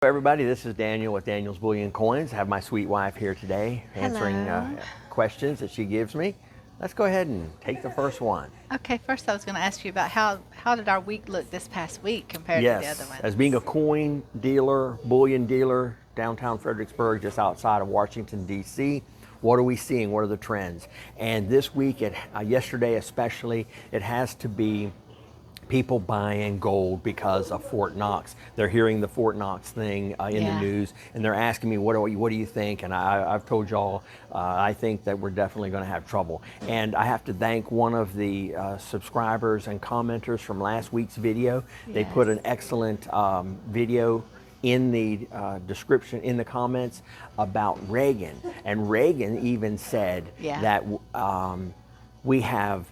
Everybody, this is Daniel with Daniel's Bullion Coins. I have my sweet wife here today answering questions that she gives me. Let's go ahead and take the first one. Okay, first I was going to ask you about how did our week look this past week compared to the other Yes, ones? as being a coin dealer, bullion dealer, downtown Fredericksburg, just outside of Washington, D.C., what are we seeing? What are the trends? And this week, yesterday especially, it has to be people buying gold because of Fort Knox. They're hearing the Fort Knox thing in the news, and they're asking me, what do you think? And I've told y'all, I think that we're definitely going to have trouble. And I have to thank one of the subscribers and commenters from last week's video. They put an excellent video in the description, in the comments, about Reagan. And Reagan even said that we have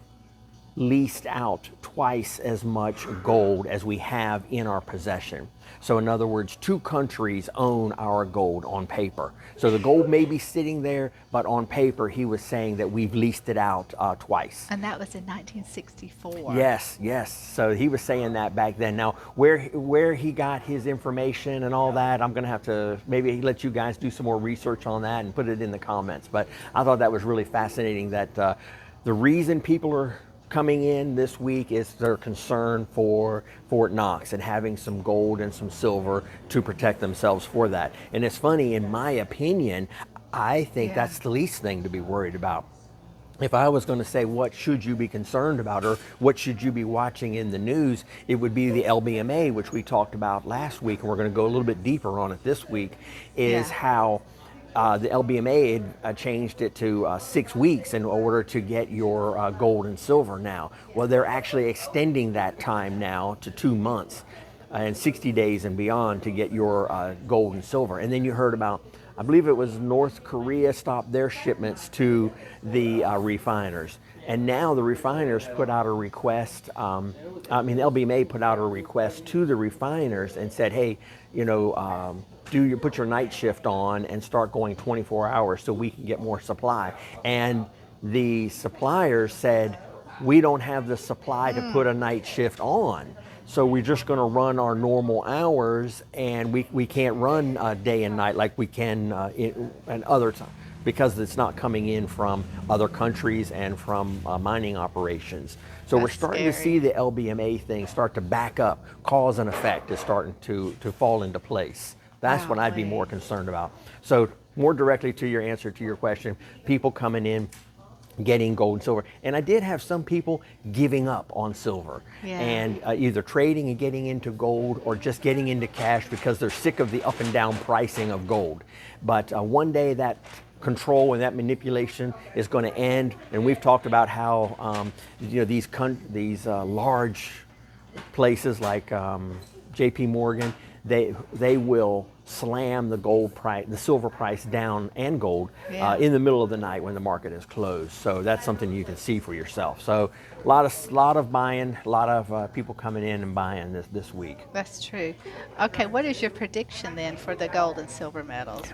leased out twice as much gold as we have in our possession. So in other words, two countries own our gold on paper. So the gold may be sitting there, but on paper he was saying that we've leased it out twice. And that was in 1964. Yes, yes. So he was saying that back then. Now, where he got his information and all that, I'm going to have to maybe let you guys do some more research on that and put it in the comments. But I thought that was really fascinating that the reason people are coming in this week is their concern for Fort Knox and having some gold and some silver to protect themselves for that. And it's funny, in my opinion, I think that's the least thing to be worried about. If I was going to say what should you be concerned about or what should you be watching in the news, it would be the LBMA, which we talked about last week, and we're going to go a little bit deeper on it this week, is how the LBMA had changed it to 6 weeks in order to get your gold and silver now. Well, they're actually extending that time now to 2 months and 60 days and beyond to get your gold and silver. And then you heard about, I believe it was North Korea stopped their shipments to the refiners. And now the refiners put out a request, the LBMA put out a request to the refiners and said, hey, put your night shift on and start going 24 hours so we can get more supply. And the suppliers said, we don't have the supply to put a night shift on. So we're just going to run our normal hours, and we can't run day and night like we can in other times, because it's not coming in from other countries and from mining operations. So we're starting to see the LBMA thing start to back up. Cause and effect is starting to fall into place. That's what I'd be more concerned about. So more directly to your answer to your question, people coming in, getting gold and silver. And I did have some people giving up on silver and either trading and getting into gold or just getting into cash because they're sick of the up and down pricing of gold. But one day that control and that manipulation is going to end. And we've talked about how these large places like JP Morgan, they will slam the gold price, the silver price down, and gold in the middle of the night when the market is closed. So that's something you can see for yourself. So a lot of buying, a lot of people coming in and buying this week. That's true. Okay, what is your prediction then for the gold and silver metals?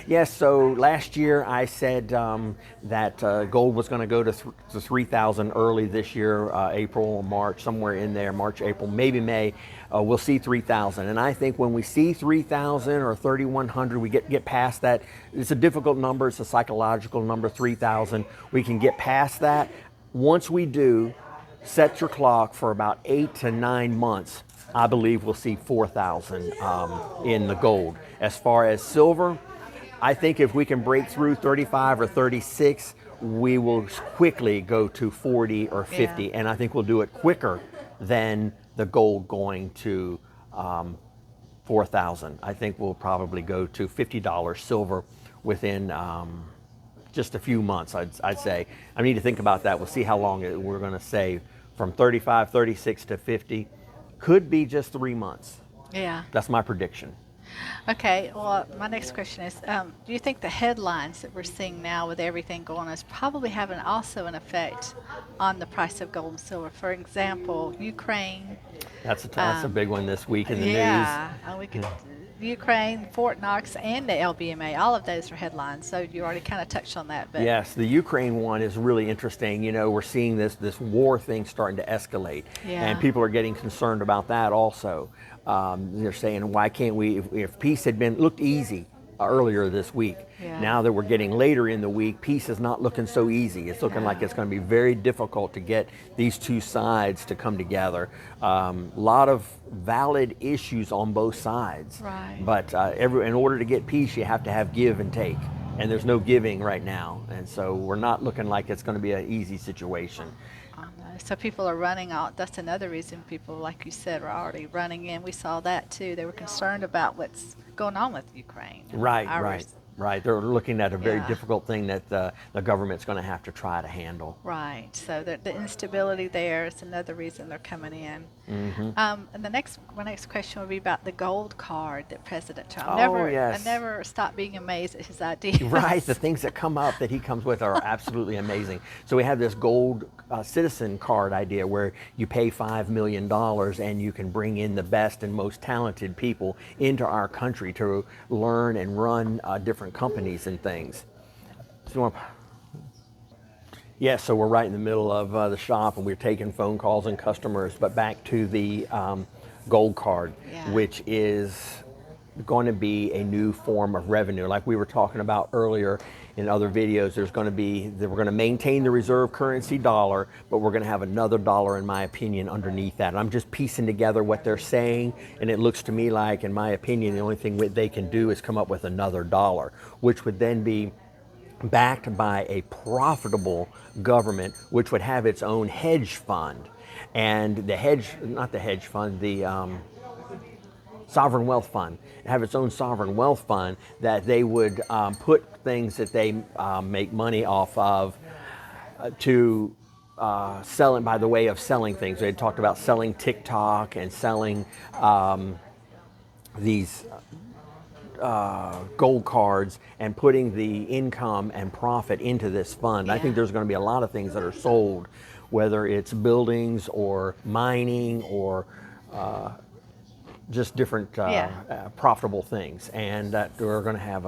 Yes. So last year I said that gold was going to go to 3,000 early this year, April or March, somewhere in there, March, April, maybe May. We'll see 3,000, and I think when we see 3,000 or 3,100, we get past that. It's a difficult number. It's a psychological number, 3,000. We can get past that. Once we do, set your clock for about 8 to 9 months. I believe we'll see 4,000 in the gold. As far as silver, I think if we can break through 35 or 36, we will quickly go to 40 or 50, and I think we'll do it quicker than the gold going to 4,000. I think we'll probably go to $50 silver within just a few months, I'd say. I need to think about that. We'll see how long we're going to save from 35, 36 to 50. Could be just 3 months. Yeah. That's my prediction. Okay, well, my next question is, do you think the headlines that we're seeing now with everything going on is probably having also an effect on the price of gold and silver? For example, Ukraine. That's a big one this week in the news. Yeah, we could Ukraine, Fort Knox, and the LBMA, all of those are headlines. So you already kind of touched on that. But Yes, the Ukraine one is really interesting. You know, we're seeing this war thing starting to escalate, Yeah. and people are getting concerned about that also. They're saying, why can't we? If peace had been looked easy earlier this week, Yeah. now that we're getting later in the week, peace is not looking so easy. It's looking like it's going to be very difficult to get these two sides to come together. A lot of valid issues on both sides, Right. but in order to get peace, you have to have give and take. And there's no giving right now, and so we're not looking like it's going to be an easy situation. I know. So people are running out. That's another reason people, like you said, are already running in. We saw that too. They were concerned about what's going on with Ukraine. Right, Our right, right. They're looking at a very Yeah. difficult thing that the government's going to have to try to handle. Right. So the instability there is another reason they're coming in. Mm-hmm. And my next question would be about the gold card that President Trump. Oh, yes. I never stop being amazed at his ideas. Right, the things that come up that he comes with are absolutely amazing. So we have this gold citizen card idea where you pay $5 million and you can bring in the best and most talented people into our country to learn and run different companies and things. So you want Yeah, so we're right in the middle of the shop, and we're taking phone calls and customers. But back to the gold card, Yeah. which is going to be a new form of revenue. Like we were talking about earlier in other videos, we're going to maintain the reserve currency dollar, but we're going to have another dollar, in my opinion, underneath that. And I'm just piecing together what they're saying, and it looks to me like, in my opinion, the only thing they can do is come up with another dollar, which would then be backed by a profitable government, which would have its own hedge fund. And the sovereign wealth fund, have its own sovereign wealth fund that they would put things that they make money off of to sell it by the way of selling things. They talked about selling TikTok and selling these gold cards and putting the income and profit into this fund. I think there's going to be a lot of things that are sold, whether it's buildings or mining or just different profitable things, and that we're going to have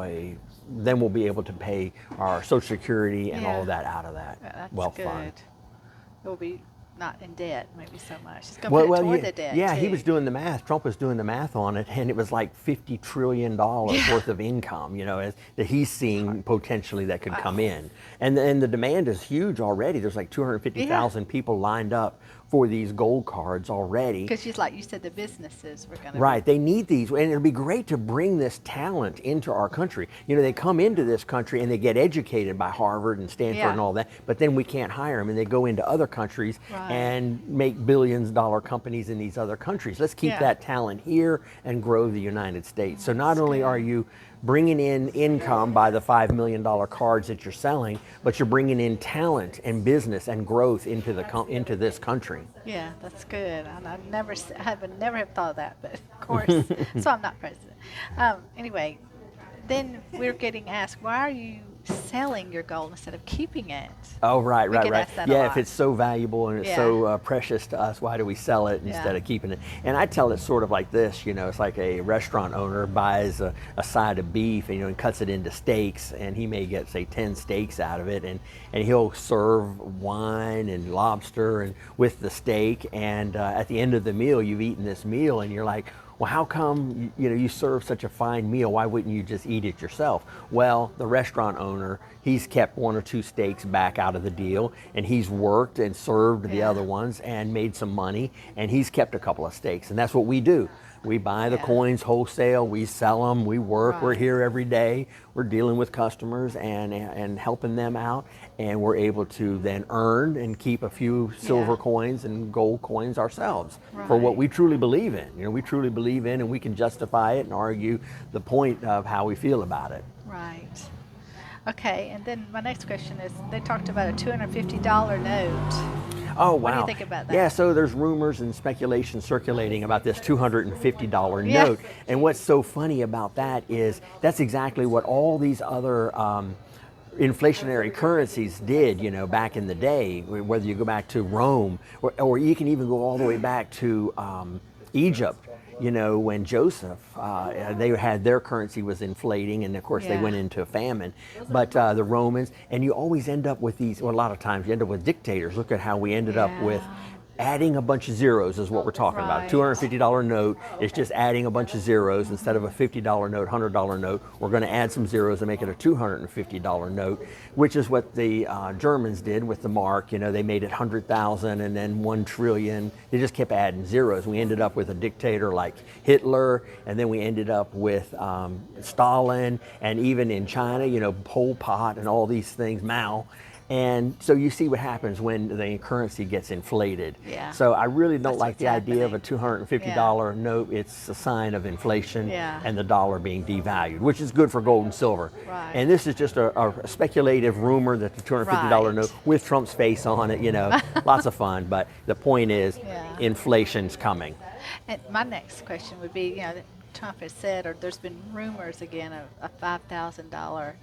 then we'll be able to pay our Social Security and all of that out of that That's wealth good. fund. It will be not in debt, maybe so much. It's going to put it toward the debt. Yeah, too. he was doing the math. Trump was doing the math on it, and it was like $50 trillion worth of income, that he's seeing potentially that could come in. And the demand is huge already. There's like 250,000 people lined up for these gold cards already. Because just like you said, the businesses were going to Right, they need these, and it'll be great to bring this talent into our country. They come into this country and they get educated by Harvard and Stanford and all that, but then we can't hire them, and they go into other countries and make billions-dollar companies in these other countries. Let's keep that talent here and grow the United States. So not only are you bringing in income by the $5 million cards that you're selling, but you're bringing in talent and business and growth into this country. Yeah, that's good. And I would never have thought of that, but of course, so I'm not president. Anyway, then we're getting asked, why are you selling your gold instead of keeping it? Oh, right. Get asked that a Yeah, lot. if it's so valuable and it's so precious to us, why do we sell it instead of keeping it? And I tell it sort of like this, it's like a restaurant owner buys a side of beef and cuts it into steaks, and he may get, say, 10 steaks out of it, and he'll serve wine and lobster and with the steak, and at the end of the meal, you've eaten this meal, and you're like, well, how come you serve such a fine meal? Why wouldn't you just eat it yourself? Well, the restaurant owner, he's kept 1 or 2 steaks back out of the deal, and he's worked and served the other ones and made some money, and he's kept a couple of steaks, and that's what we do. We buy the coins wholesale, we sell them, we work, we're here every day, we're dealing with customers and helping them out, and we're able to then earn and keep a few silver coins and gold coins ourselves for what we truly believe in. We truly believe in, and we can justify it and argue the point of how we feel about it. Right. Okay, and then my next question is, they talked about a $250 note. Oh, wow. What do you think about that? Yeah, so there's rumors and speculation circulating about this $250 note. And what's so funny about that is that's exactly what all these other inflationary currencies did, back in the day, whether you go back to Rome or you can even go all the way back to Egypt, you know, when Joseph, they had their currency was inflating, and of course they Yeah. went into famine. But the Romans, and you always end up with these, well, a lot of times you end up with dictators. Look at how we ended up with Yeah. adding a bunch of zeros is what we're talking about. Right. $250 note is just adding a bunch of zeros. Instead of a $50 note, $100 note, we're going to add some zeros and make it a $250 note, which is what the Germans did with the mark. You know, they made it 100,000 and then 1 trillion. They just kept adding zeros. We ended up with a dictator like Hitler, and then we ended up with Stalin, and even in China, you know, Pol Pot and all these things, Mao. And so you see what happens when the currency gets inflated. Yeah. So I really don't That's like what's the idea of a happening. $250 note. It's a sign of inflation Yeah. and the dollar being devalued, which is good for gold and silver. Right. And this is just a speculative rumor that the $250 Right. note with Trump's face on it, you know, lots of fun. But the point is, Yeah. inflation's coming. And my next question would be, you know, that Trump has said, or there's been rumors again of a $5,000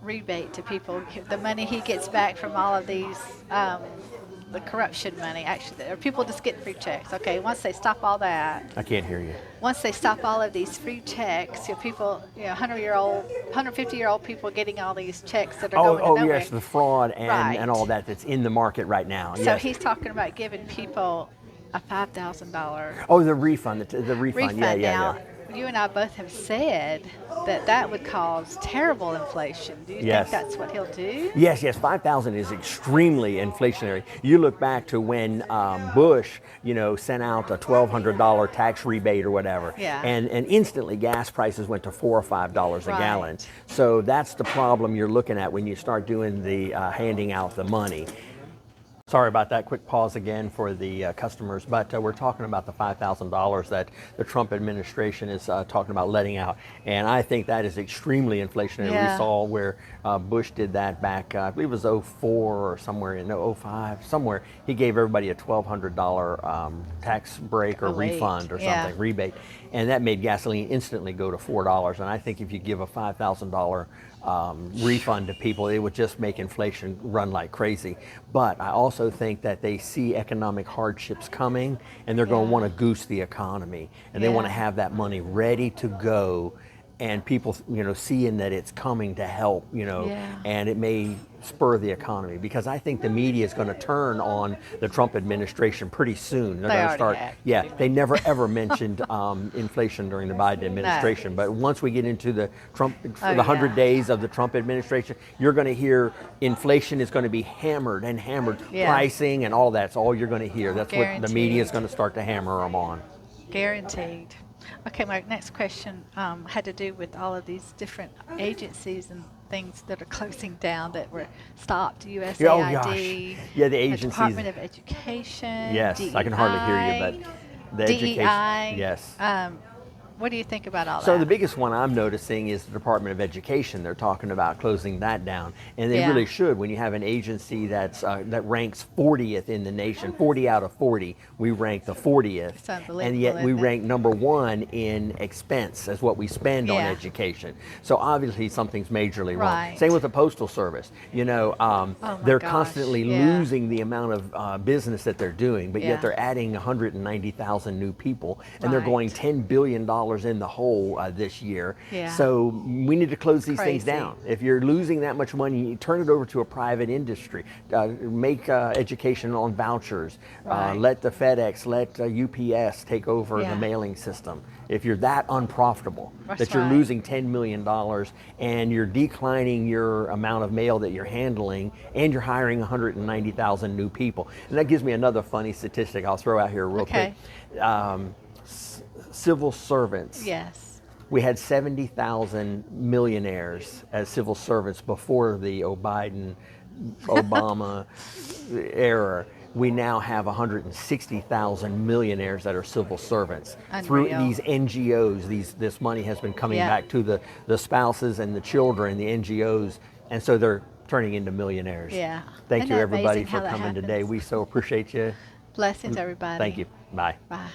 rebate to people, the money he gets back from all of these, the corruption money. Actually, or people just getting free checks. Okay, once they stop all that, I can't hear you. once they stop all of these free checks, you know, people, you know, 150-year-old people getting all these checks that are going to nowhere. Yes, the fraud and Right. all that's in the market right now. So Yes. he's talking about giving people a $5,000 Oh, the refund, the refund. refund. Yeah, yeah, Now, yeah. you and I both have said that that would cause terrible inflation. Do you Yes. think that's what he'll do? Yes, 5,000 is extremely inflationary. You look back to when Bush, you know, sent out a $1,200 tax rebate or whatever, Yeah. and instantly gas prices went to $4 or $5 a Right. gallon. So that's the problem you're looking at when you start doing the handing out the money. Sorry about that. Quick pause again for the customers, but we're talking about the $5,000 that the Trump administration is talking about letting out, and I think that is extremely inflationary. Yeah. We saw where Bush did that back, I believe it was '04 or somewhere in '05, somewhere. He gave everybody a $1,200 tax break or Wait. refund or Yeah. something, rebate, and that made gasoline instantly go to $4. And I think if you give a $5,000 refund to people, it would just make inflation run like crazy. But I also think that they see economic hardships coming, and they're going to Yeah. want to goose the economy, and they want to Yeah. have that money ready to go, and people, you know, seeing that it's coming to help, you know, Yeah. and it may spur the economy, because I think the media is going to turn on the Trump administration pretty soon. They're They going to already start. have, Yeah, pretty they never ever mentioned inflation during the Biden administration, but once we get into the Trump, Oh, the 100 yeah. days of the Trump administration, you're going to hear inflation is going to be hammered and hammered, Yeah. pricing and all that's all you're going to hear. That's what the media is Guaranteed. going to start to hammer them on. Guaranteed. Okay, my next question had to do with all of these different agencies and things that are closing down that were stopped. USAID, Oh, gosh. Yeah, the agencies. Department of Education. Yes, I can hardly hear you, but the education. DEI. Yes. What do you think about all So that? the biggest one I'm noticing is the Department of Education. They're talking about closing that down, and they Yeah. really should. When you have an agency that ranks 40th in the nation, 40 out of 40, we rank the 40th, It's unbelievable, and yet we isn't it? rank number 1 in expense as what we spend on Yeah. education. So obviously something's majorly wrong. Right. Same with the Postal Service. You know, my they're gosh, constantly yeah. losing the amount of business that they're doing, but Yeah. yet they're adding 190,000 new people, and they're Right. going $10 billion in the hole this year. Yeah. So we need to close these things Crazy. down. If you're losing that much money, you turn it over to a private industry. Make education on vouchers. Right. Let the FedEx, let UPS take over Yeah. the mailing system. If you're that unprofitable, That's that you're right. losing $10 million and you're declining your amount of mail that you're handling, and you're hiring 190,000 new people. And that gives me another funny statistic I'll throw out here real Okay. quick. Civil servants. Yes. We had 70,000 millionaires as civil servants before the Obama era. We now have 160,000 millionaires that are civil servants. Through Unreal. these NGOs, this money has been coming Yeah. back to the spouses and the children, the NGOs, and so they're turning into millionaires. Yeah. Thank Isn't you that everybody amazing for how that coming today. happens? We so appreciate you. Blessings, everybody. Thank you. Bye. Bye.